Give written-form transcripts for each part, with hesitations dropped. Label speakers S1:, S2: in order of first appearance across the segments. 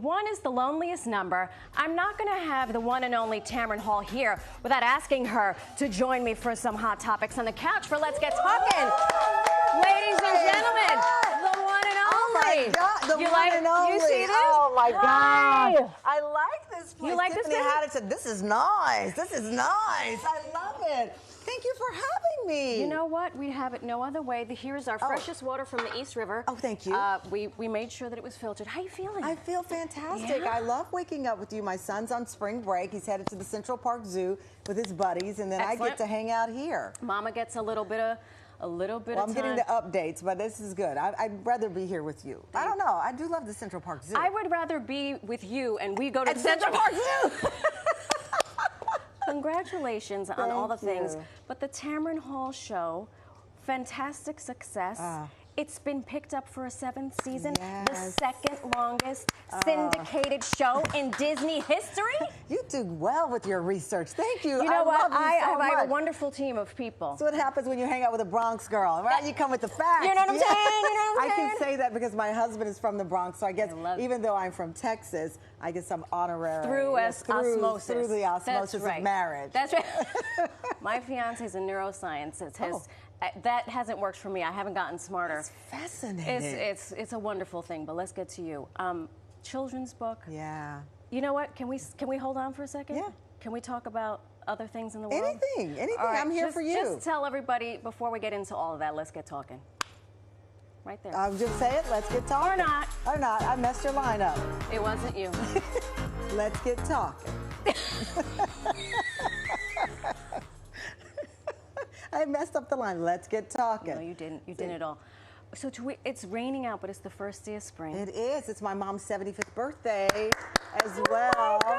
S1: one is the loneliest number. I'm not going to have the one and only Tamron Hall here without asking her to join me for some hot topics on the couch for Let's Get Talking. Ladies and gentlemen, the one and only.
S2: Oh my God, the
S1: you
S2: one
S1: like,
S2: and only.
S1: You see this?
S2: Oh my God.
S1: Hi.
S2: I like this place.
S1: You like
S2: Tiffany
S1: this place?
S2: had it said, this is nice. This is nice. I love it. Thank you for having me.
S1: You know what? We have it no other way. Here's our freshest water from the East River.
S2: Oh, thank you.
S1: We made sure that it was filtered. How you feeling?
S2: I feel fantastic.
S1: Yeah.
S2: I love waking up with you. My son's on spring break. He's headed to the Central Park Zoo with his buddies, and then
S1: Excellent.
S2: I get to hang out here.
S1: Mama gets a little bit of
S2: I'm
S1: time.
S2: getting the updates, but this is good. I'd rather be here with you. I don't know. I do love the Central Park Zoo.
S1: I would rather be with you, and we go to
S2: At
S1: the
S2: Central Park Zoo.
S1: Congratulations on all the things.
S2: you.
S1: But the Tamron Hall show, fantastic success. It's been picked up for a 7th season, the
S2: Yes.
S1: second longest syndicated show in Disney history.
S2: You do well with your research. Thank you.
S1: You know what?
S2: Love you so
S1: I have
S2: much.
S1: a wonderful team of people.
S2: That's what happens when you hang out with a Bronx girl, right? You come with the facts.
S1: You know what I'm saying? You know what I'm
S2: I can
S1: saying?
S2: say that because my husband is from the Bronx, so I guess even though I'm from Texas, I guess I'm honorary.
S1: Through osmosis.
S2: Through the osmosis
S1: That's right.
S2: of marriage.
S1: That's right. My fiance's in neuroscience. That hasn't worked for me. I haven't gotten smarter.
S2: That's fascinating.
S1: It's a wonderful thing, but let's get to you. Children's book.
S2: Yeah.
S1: You know what? Can we hold on for a second?
S2: Yeah.
S1: Can we talk about other things in the world?
S2: Anything.
S1: All right,
S2: I'm here for you.
S1: Just tell everybody before we get into all of that. Let's get talking. Right there.
S2: I'll just say it. Let's get talking.
S1: Or not.
S2: Or not. I messed your line up.
S1: It wasn't you.
S2: Let's get talking. I messed up the line. Let's get talking.
S1: No, you didn't. You didn't at all. So it's raining out, but it's the first day of spring.
S2: It is. It's my mom's 75th birthday as well.
S1: Oh my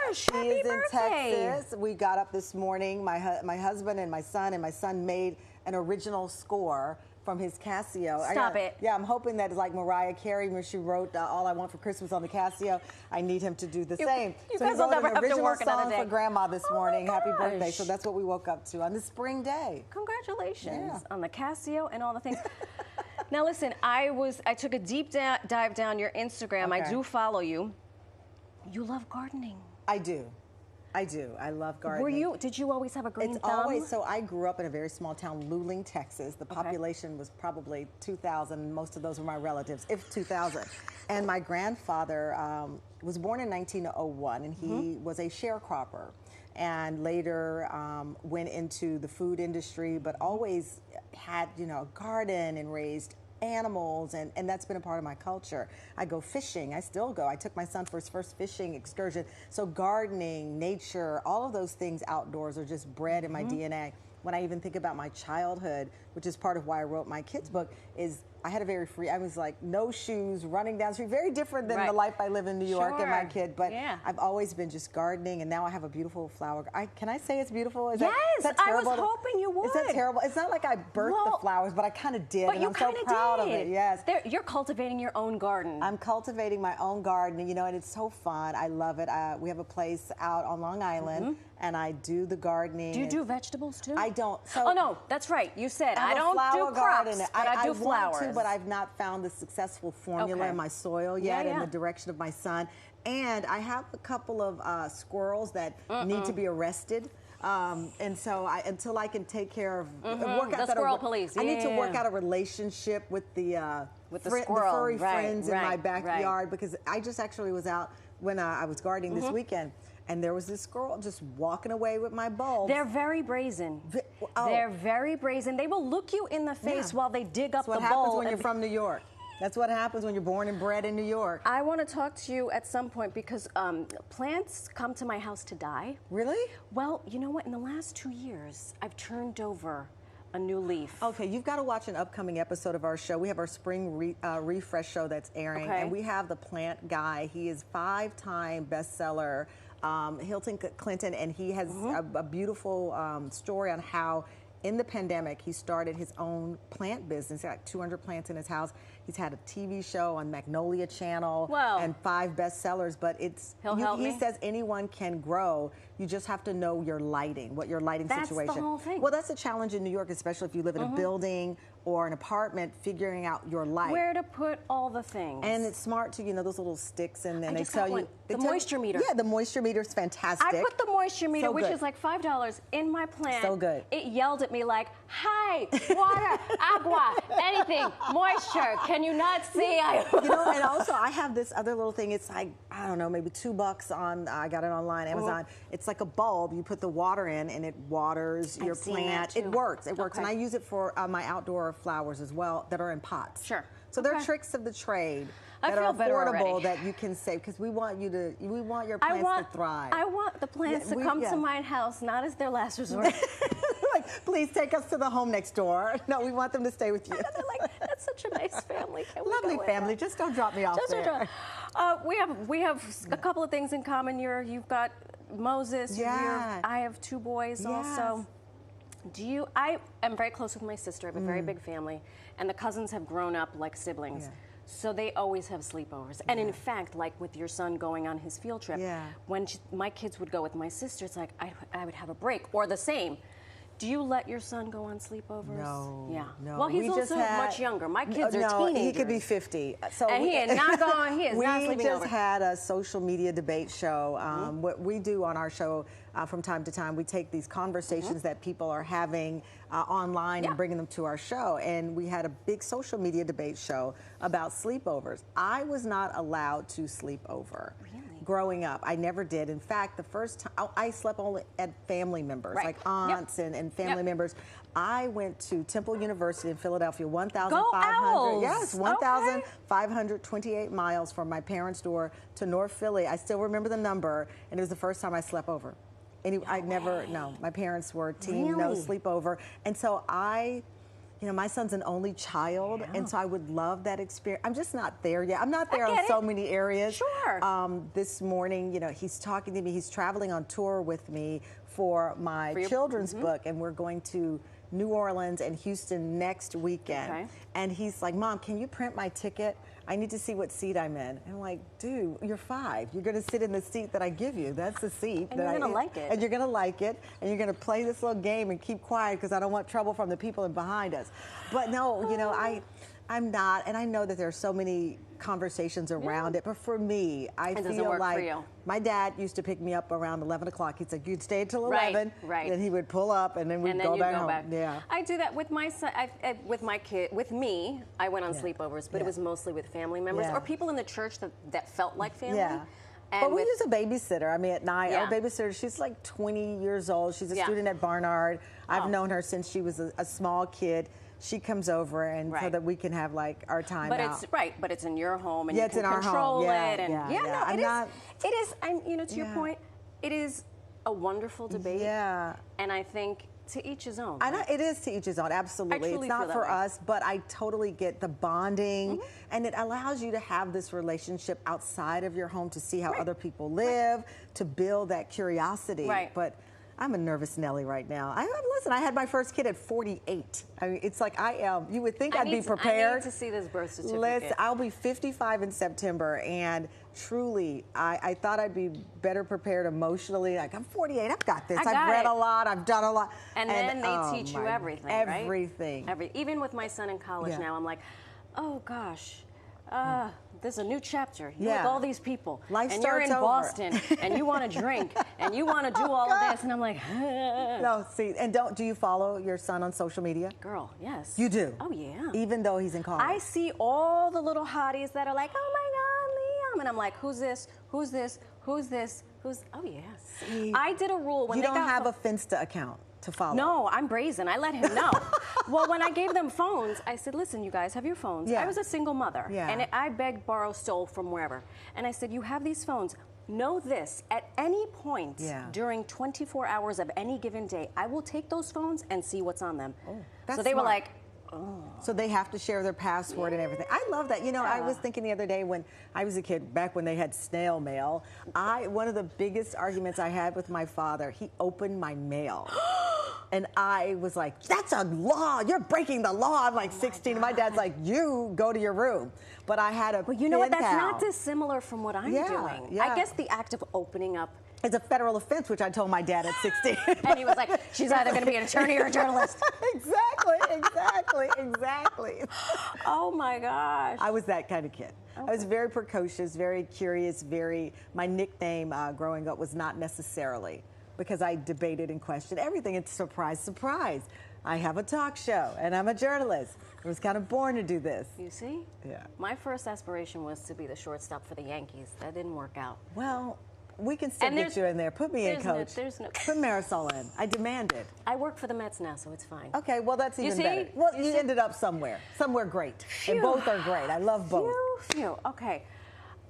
S1: gosh!
S2: She
S1: Happy
S2: is in
S1: birthday.
S2: Texas. We got up this morning. My husband and my son made an original score from his Casio.
S1: Stop it.
S2: Yeah, I'm hoping that it's like Mariah Carey when she wrote All I Want for Christmas on the Casio. I need him to do the same.
S1: You
S2: so
S1: guys
S2: he
S1: will
S2: wrote
S1: never
S2: an
S1: have to
S2: original
S1: work another
S2: song
S1: day.
S2: for Grandma this morning.
S1: my
S2: Happy birthday.
S1: gosh.
S2: So that's what we woke up to on this spring day.
S1: Congratulations on the Casio and all the things. Now listen, I took a deep dive down your Instagram.
S2: Okay.
S1: I do follow you. You love gardening.
S2: I do. I love gardening.
S1: Did you always have a green
S2: It's
S1: thumb?
S2: always, so I grew up in a very small town, Luling, Texas. The population was probably 2,000. Most of those were my relatives, if 2,000. And my grandfather was born in 1901, and he was a sharecropper. And later went into the food industry, but always had, a garden and raised animals, and that's been a part of my culture. I go fishing. I still go. I took my son for his first fishing excursion. So gardening, nature, all of those things outdoors are just bred in my DNA. When I even think about my childhood, which is part of why I wrote my kids' book, is I had a very free, I was like no shoes, running down the street, very different than the life I live in New York and my kid, but I've always been just gardening, and now I have a beautiful flower. Can I say it's beautiful? Is
S1: yes,
S2: that
S1: I was hoping you would.
S2: Is that terrible? It's not like I birthed the flowers, but I kind of did, and I'm so proud of it. Yes.
S1: You're cultivating your own garden.
S2: I'm cultivating my own garden, and it's so fun. I love it. We have a place out on Long Island, and I do the gardening.
S1: Do you do vegetables too?
S2: I don't. So
S1: oh no, that's right. You said I don't do crops, but I do flowers.
S2: Want to, but I've not found the successful formula in my soil yet, in the direction of my son. And I have a couple of squirrels that need to be arrested. And so until I can take care of work out
S1: the squirrel police.
S2: I need to work out a relationship with the furry friends in my backyard, because I just actually was out when I was gardening this weekend, and there was this squirrel just walking away with my bulbs.
S1: They're very brazen. They're very brazen. They will look you in the face while they dig up the bulb.
S2: That's what happens when you're from New York. That's what happens when you're born and bred in New York.
S1: I want to talk to you at some point because plants come to my house to die.
S2: Really?
S1: Well, you know what? In the last 2 years, I've turned over a new leaf.
S2: Okay, you've got to watch an upcoming episode of our show. We have our spring refresh show that's airing, and we have the plant guy. He is 5-time bestseller, Hilton Clinton, and he has a beautiful story on how in the pandemic he started his own plant business. He's got 200 plants in his house. He's had a TV show on Magnolia Channel and 5 bestsellers, but he says anyone can grow. You just have to know your lighting, what your lighting situation.
S1: That's the whole thing.
S2: Well, that's a challenge in New York, especially if you live in a building or an apartment, figuring out your life.
S1: Where to put all the things.
S2: And it's smart to, those little sticks, and then
S1: I
S2: they
S1: just
S2: tell
S1: got
S2: you.
S1: one. The moisture meter.
S2: Yeah, the moisture meter is fantastic.
S1: I put the moisture meter,
S2: So
S1: which
S2: good.
S1: is like $5, in my plant.
S2: So good.
S1: It yelled at me like, "Hi, water, agua, anything, moisture. Can you not see?"
S2: And also I have this other little thing. It's like, I don't know, maybe $2 on. I got it online, Amazon. It's like a bulb. You put the water in, and it waters your plant. It works. It works, and I use it for my outdoor flowers as well that are in pots.
S1: Sure.
S2: So they're tricks of the trade that are affordable that you can save, because we want your plants to thrive.
S1: I want the plants to come to my house, not as their last resort.
S2: Like, please take us to the home next door. No, we want them to stay with you.
S1: They're like, that's such a nice family.
S2: Lovely family. Just don't drop me off there.
S1: We have a couple of things in common. You've got Moses.
S2: Yeah.
S1: I have 2 boys also. I am very close with my sister. I have a very big family, and the cousins have grown up like siblings.
S2: Yeah.
S1: So they always have sleepovers. And in fact, like with your son going on his field trip, when my kids would go with my sister, it's like I would have a break, or the same. Do you let your son go on sleepovers?
S2: No.
S1: Yeah.
S2: No.
S1: Well, he's also much younger. My kids are teenagers.
S2: He could be 50. So
S1: and he is not going. He is not sleeping over.
S2: We just had a social media debate show. What we do on our show from time to time, we take these conversations that people are having online and bringing them to our show. And we had a big social media debate show about sleepovers. I was not allowed to sleep over.
S1: Really?
S2: Growing up, I never did. In fact, the first time I slept only at family members, like aunts and family members. I went to Temple University in Philadelphia, 1,500. Yes, 1,528 miles from my parents' door to North Philly. I still remember the number, and it was the first time I slept over. My parents were team no sleepover, and so my son's an only child, and so I would love that experience. I'm just not there yet. I'm not there on so many areas.
S1: Sure.
S2: This morning, he's talking to me. He's traveling on tour with me for my children's book, and we're going to New Orleans and Houston next weekend.
S1: Okay.
S2: And he's like, "Mom, can you print my ticket? I need to see what seat I'm in." And I'm like, "Dude, you're 5. You're going to sit in the seat that I give you. That's the seat.
S1: And you're going to like it.
S2: And you're going to like it. And you're going to play this little game and keep quiet because I don't want trouble from the people behind us." But no, I'm not. And I know that there are so many conversations around it. But for me, I feel like my dad used to pick me up around 11 o'clock. He'd say, "You'd stay until 11."
S1: Right.
S2: Then he would pull up, and then we'd go back home. Yeah.
S1: I do that with my son, with my kid. With me, I went on sleepovers, but it was mostly with family members or people in the church that felt like family.
S2: Yeah.
S1: And
S2: but we use a babysitter. I mean, at night,
S1: Yeah.
S2: our babysitter, she's like 20 years old. She's a student at Barnard. I've known her since she was a small kid. She comes over, and so that we can have like our time out.
S1: But it's in your home, and
S2: Yeah,
S1: you
S2: it's
S1: can
S2: in our
S1: control
S2: home.
S1: it. And it is. To your
S2: Yeah.
S1: point, it is a wonderful debate.
S2: Yeah.
S1: And I think to each his own.
S2: I know it is to each his own. Absolutely, it's not for us, but I totally get the bonding, and it allows you to have this relationship outside of your home to see how other people live, to build that curiosity.
S1: Right.
S2: But I'm a nervous Nelly right now. Listen, I had my first kid at 48. I mean, it's like you would think I'd be prepared.
S1: I need to see this birth certificate.
S2: Listen, I'll be 55 in September, and truly, I thought I'd be better prepared emotionally. Like, I'm 48, I've got this. I've read a lot, I've done a lot.
S1: And then they teach you everything, right?
S2: Everything.
S1: Even with my son in college now, I'm like, oh gosh, there's a new chapter. You're with all these people.
S2: Life
S1: and
S2: starts
S1: you're in
S2: over.
S1: Boston, and you want to drink, and you want to do all of this. And I'm like,
S2: no, see, and do you follow your son on social media?
S1: Girl, yes.
S2: You do?
S1: Oh, yeah.
S2: Even though he's in college?
S1: I see all the little hotties that are like, oh my God, Liam. And I'm like, who's this? Who's this? Who's this? Oh, yeah.
S2: See,
S1: I did a rule when
S2: you don't have a Finsta account to follow.
S1: No, I'm brazen. I let him know. Well, when I gave them phones, I said, listen, you guys have your phones.
S2: Yeah.
S1: I was a single mother.
S2: Yeah.
S1: And I begged, borrowed, stole from wherever. And I said, you have these phones. Know this, at any point during 24 hours of any given day, I will take those phones and see what's on them.
S2: Oh, that's
S1: so they
S2: smart.
S1: were like, oh.
S2: So they have to share their password and everything. I love that. I was thinking the other day when I was a kid, back when they had snail mail, one of the biggest arguments I had with my father, he opened my mail. And I was like, that's a law. You're breaking the law. I'm like 16. And my dad's like, you go to your room. But I had a
S1: Well, you know what? That's
S2: pen
S1: not
S2: pal.
S1: dissimilar from what I'm doing.
S2: Yeah.
S1: I guess the act of opening up.
S2: It's a federal offense, which I told my dad at 16.
S1: And he was like, she's either going to be an attorney or a journalist.
S2: Exactly.
S1: Oh, my gosh.
S2: I was that kind of kid.
S1: Okay.
S2: I was very precocious, very curious, my nickname growing up was not necessarily because I debated and questioned everything. It's surprise, surprise. I have a talk show and I'm a journalist. I was kind of born to do this.
S1: You see?
S2: Yeah.
S1: My first aspiration was to be the shortstop for the Yankees. That didn't work out.
S2: Well, we can still get you in there. Put me in, coach.
S1: There's no.
S2: Put Marysol in. I demand it.
S1: I work for the Mets now, so it's fine.
S2: Okay, well, that's even
S1: see?
S2: better. Well, you ended up somewhere great.
S1: Phew.
S2: And both are great. I love both.
S1: Phew. Okay.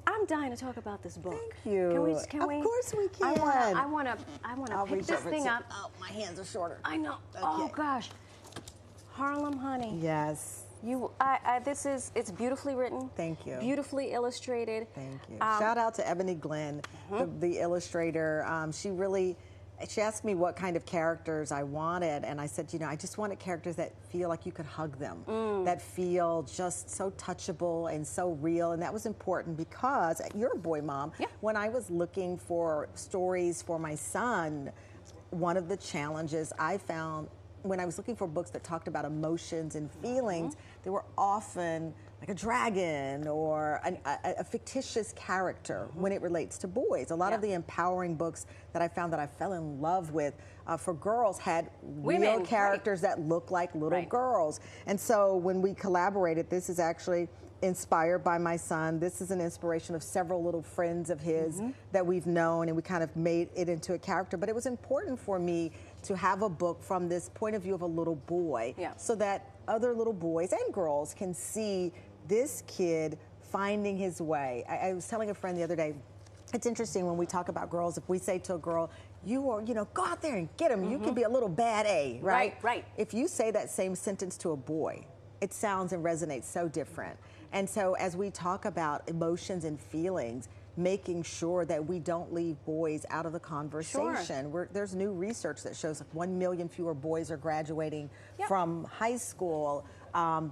S1: I'm dying to talk about this book.
S2: Thank you.
S1: Can we?
S2: Of course we can.
S1: I want to pick this thing up.
S2: Oh, my hands are shorter.
S1: I know.
S2: Okay.
S1: Oh gosh. Harlem Honey.
S2: Yes.
S1: It's beautifully written.
S2: Thank you.
S1: Beautifully illustrated.
S2: Thank you. Shout out to Ebony Glenn, the illustrator. She asked me what kind of characters I wanted, and I said, I just wanted characters that feel like you could hug them, that feel just so touchable and so real, and that was important because you're a boy mom.
S1: Yeah.
S2: When I was looking for stories for my son, one of the challenges I found when I was looking for books that talked about emotions and feelings, they were often like a dragon or a fictitious character when it relates to boys. A lot of the empowering books that I found that I fell in love with for girls had real characters that look like little girls. And so when we collaborated, this is actually inspired by my son. This is an inspiration of several little friends of his that we've known, and we kind of made it into a character. But it was important for me to have a book from this point of view of a little boy so that other little boys and girls can see this kid finding his way. I was telling a friend the other day, it's interesting when we talk about girls, if we say to a girl, go out there and get him, you can be a little bad A, right?
S1: Right.
S2: If you say that same sentence to a boy, it sounds and resonates so different. And so as we talk about emotions and feelings, making sure that we don't leave boys out of the conversation. There's new research that shows like 1 million fewer boys are graduating from high school.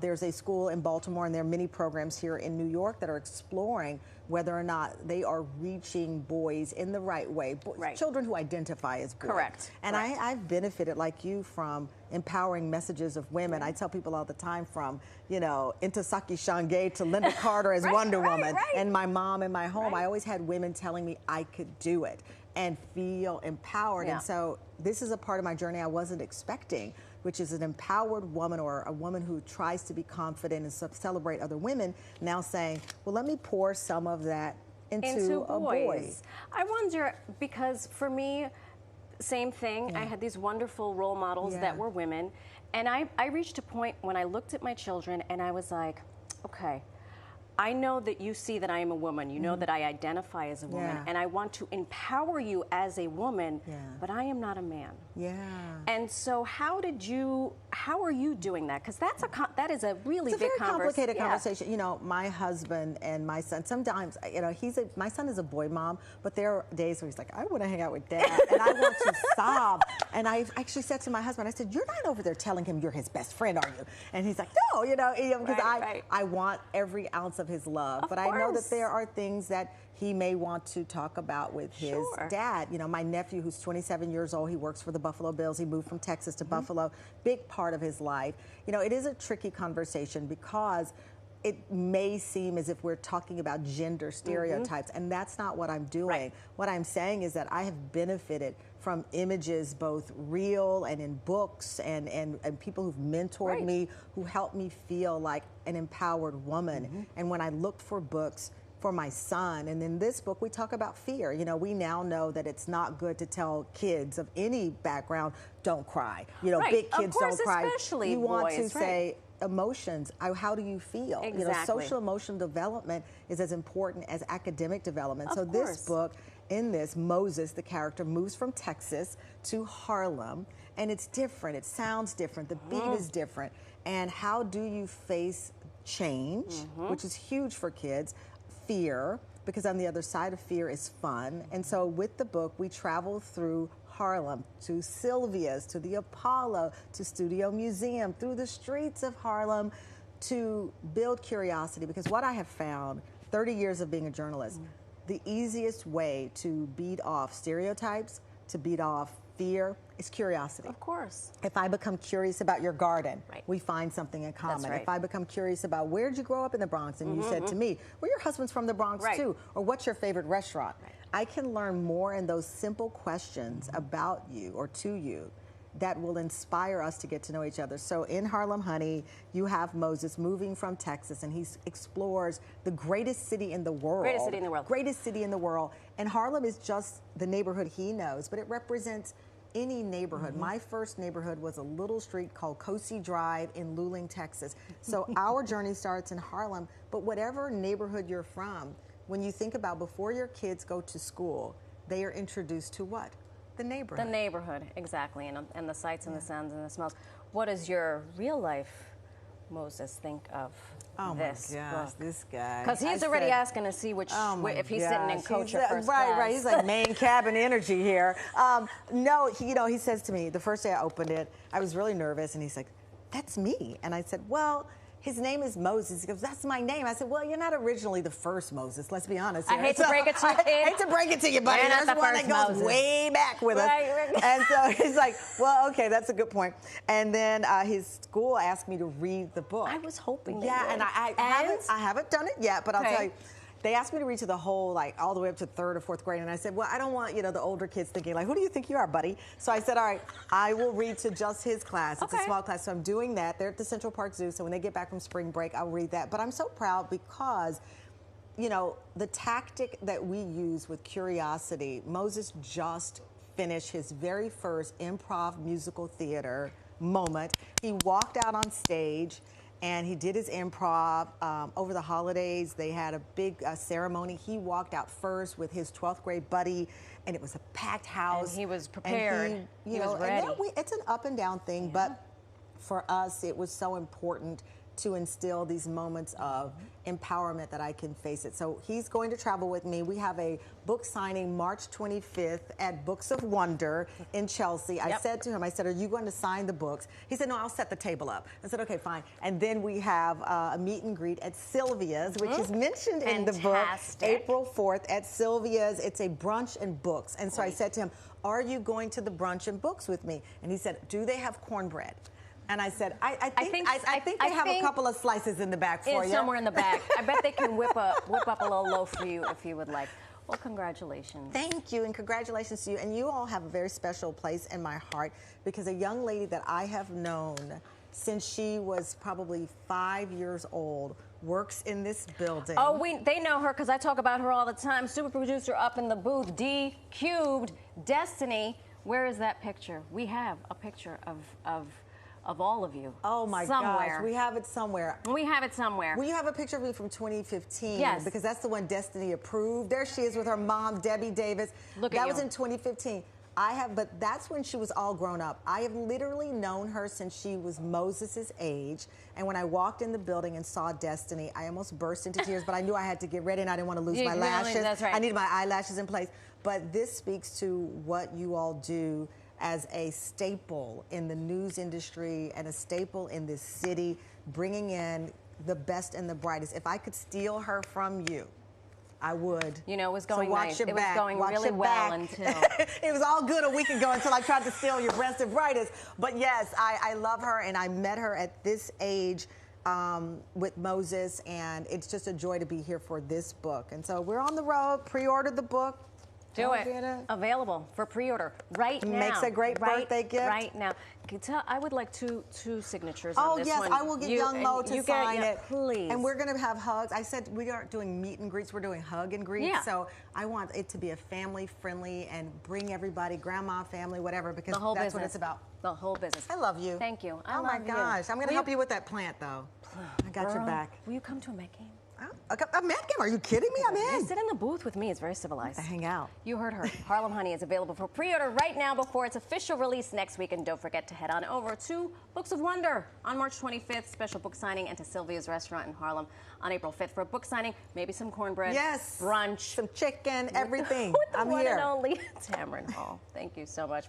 S2: There's a school in Baltimore, and there are many programs here in New York that are exploring whether or not they are reaching boys in the right way, children who identify as boys.
S1: Correct.
S2: And I've benefited, like you, from empowering messages of women. I tell people all the time, from Intasaki Shange to Linda Carter as Wonder Woman, and my mom in my home. I always had women telling me I could do it and feel empowered. And so this is a part of my journey I wasn't expecting, which is an empowered woman, or a woman who tries to be confident and celebrate other women, now saying, well, let me pour some of that into a boy.
S1: I wonder, because for me, same thing. I had these wonderful role models that were women, and I reached a point when I looked at my children and I was like, okay, I know that you see that I am a woman. You know that I identify as a woman, and I want to empower you as a woman, but I am not a man. And so how are you doing that? Because that is a really big
S2: complicated conversation. My husband and my son, sometimes, my son is a boy mom, but there are days where he's like, I want to hang out with dad, and I want to sob. And I actually said to my husband, I said, you're not over there telling him you're his best friend, are you? And he's like, no, because I want every ounce of his love. But I know that there are things that he may want to talk about with his dad. My nephew, who's 27 years old, he works for the Buffalo Bills. He moved from Texas to Buffalo, big part of his life. It is a tricky conversation because it may seem as if we're talking about gender stereotypes, and that's not what I'm doing. What I'm saying is that I have benefited from images, both real and in books, and people who've mentored me, who helped me feel like an empowered woman. And when I looked for books for my son, and in this book we talk about fear. We now know that it's not good to tell kids of any background, don't cry. Big kids don't cry.
S1: Especially
S2: you want
S1: boys,
S2: to say emotions, how do you feel? Social emotional development is as important as academic development. So this book, in this, Moses, the character, moves from Texas to Harlem, and it's different. It sounds different. The beat is different. And how do you face change, which is huge for kids, fear, because on the other side of fear is fun. And so with the book, we travel through Harlem, to Sylvia's, to the Apollo, to Studio Museum, through the streets of Harlem to build curiosity. Because what I have found, 30 years of being a journalist, the easiest way to beat off stereotypes, to beat off fear, is curiosity.
S1: Of course.
S2: If I become curious about your garden,
S1: Right.
S2: we find something in common.
S1: That's right.
S2: If I become curious about where'd you grow up in the Bronx, and you said to me, well, your husband's from the Bronx
S1: Right.
S2: too, or what's your favorite restaurant?
S1: Right.
S2: I can learn more in those simple questions about you or to you that will inspire us to get to know each other. So in Harlem Honey, you have Moses moving from Texas, and he explores the greatest city in the world.
S1: Greatest city in the world.
S2: Greatest city in the world. And Harlem is just the neighborhood he knows, but it represents any neighborhood. My first neighborhood was a little street called Cosi Drive in Luling, Texas. So our journey starts in Harlem, but whatever neighborhood you're from, when you think about before your kids go to school, they are introduced to what? The neighborhood.
S1: The neighborhood, exactly, and the sights and the sounds and the smells. What does your real life Moses think of this
S2: my gosh,
S1: book?
S2: this guy.
S1: Because he's already asking to see which, if he's sitting in coach or first class.
S2: Right. He's like main cabin energy here. No, he says to me, the first day I opened it, I was really nervous, and he's like, that's me. And I said, well, his name is Moses. He goes, that's my name. I said, well, you're not originally the first Moses, let's be honest here.
S1: I hate to break it to you, kid.
S2: I hate to break it to you, buddy.
S1: You're not
S2: There's
S1: the
S2: one
S1: first
S2: that goes
S1: Moses.
S2: way back with us.
S1: Right.
S2: And so he's like, well, okay, that's a good point. And then his school asked me to read the book.
S1: I was hoping they
S2: Yeah,
S1: would.
S2: and I haven't done it yet, but I'll
S1: Okay.
S2: tell you. They asked me to read to the whole, like, all the way up to 3rd or 4th grade, and I said, well, I don't want, the older kids thinking, like, who do you think you are, buddy? So I said, all right, I will read to just his class. It's a
S1: Okay.
S2: small class, so I'm doing that. They're at the Central Park Zoo, so when they get back from spring break, I'll read that. But I'm so proud because, the tactic that we use with curiosity, Moses just finished his very first improv musical theater moment. He walked out on stage, and he did his improv. Over the holidays, they had a big ceremony. He walked out first with his 12th grade buddy, and it was a packed house.
S1: And he was prepared. He was ready.
S2: And it's an up and down thing, but for us, it was so important to instill these moments of empowerment that I can face it. So he's going to travel with me. We have a book signing March 25th at Books of Wonder in Chelsea. I said to him, I said, are you going to sign the books? He said, no, I'll set the table up. I said, okay, fine. And then we have a meet and greet at Sylvia's, which is mentioned in the book, April 4th at Sylvia's. It's a brunch and books. And so I said to him, are you going to the brunch and books with me? And he said, do they have cornbread? And I said, I think they have a couple of slices in the back for you.
S1: Somewhere in the back. I bet they can whip up a little loaf for you if you would like. Well, congratulations.
S2: Thank you, and congratulations to you. And you all have a very special place in my heart because a young lady that I have known since she was probably 5 years old works in this building.
S1: Oh, they know her because I talk about her all the time. Super producer up in the booth, D Cubed, Destiny. Where is that picture? We have a picture of all of you.
S2: Oh my gosh, we have it somewhere.
S1: We have it somewhere.
S2: Well, you have a picture of me from 2015.
S1: Yes.
S2: Because that's the one Destiny approved. There she is with her mom, Debbie Davis.
S1: Look at you.
S2: That was in 2015. But that's when she was all grown up. I have literally known her since she was Moses's age. And when I walked in the building and saw Destiny, I almost burst into tears, but I knew I had to get ready and I didn't want to lose my lashes.
S1: That's right.
S2: I needed my eyelashes in place. But this speaks to what you all do as a staple in the news industry and a staple in this city, bringing in the best and the brightest. If I could steal her from you, I would.
S1: It was going nice. It was going
S2: Watch
S1: really
S2: your
S1: well
S2: back.
S1: until...
S2: It was all good a week ago until I tried to steal your best and brightest. But yes, I love her, and I met her at this age with Moses, and it's just a joy to be here for this book. And so we're on the road, pre-ordered the book.
S1: Do it. Available for pre-order right now.
S2: Makes a great birthday gift.
S1: Right now. I would like two signatures on this one.
S2: Oh, yes, I will get young Mo to sign it.
S1: Please.
S2: And we're going to have hugs. I said we aren't doing meet and greets, we're doing hug and greets.
S1: Yeah.
S2: So I want it to be a family-friendly and bring everybody, grandma, family, whatever, because
S1: the whole
S2: that's
S1: business.
S2: what it's about.
S1: The whole business.
S2: I love you.
S1: Thank you. I
S2: oh
S1: love
S2: my gosh.
S1: you.
S2: I'm going to help you with that plant, though. I got your back.
S1: Will you come to a Met game?
S2: I'm in, Kim. Are you kidding me? I'm in.
S1: Sit in the booth with me. It's very civilized.
S2: To hang out.
S1: You heard her. Harlem Honey is available for pre-order right now before its official release next week. And don't forget to head on over to Books of Wonder on March 25th. Special book signing, and to Sylvia's Restaurant in Harlem on April 5th for a book signing. Maybe some cornbread.
S2: Yes.
S1: Brunch.
S2: Some chicken, everything.
S1: With the
S2: I'm
S1: one
S2: here.
S1: and only Tamron Hall. Thank you so much.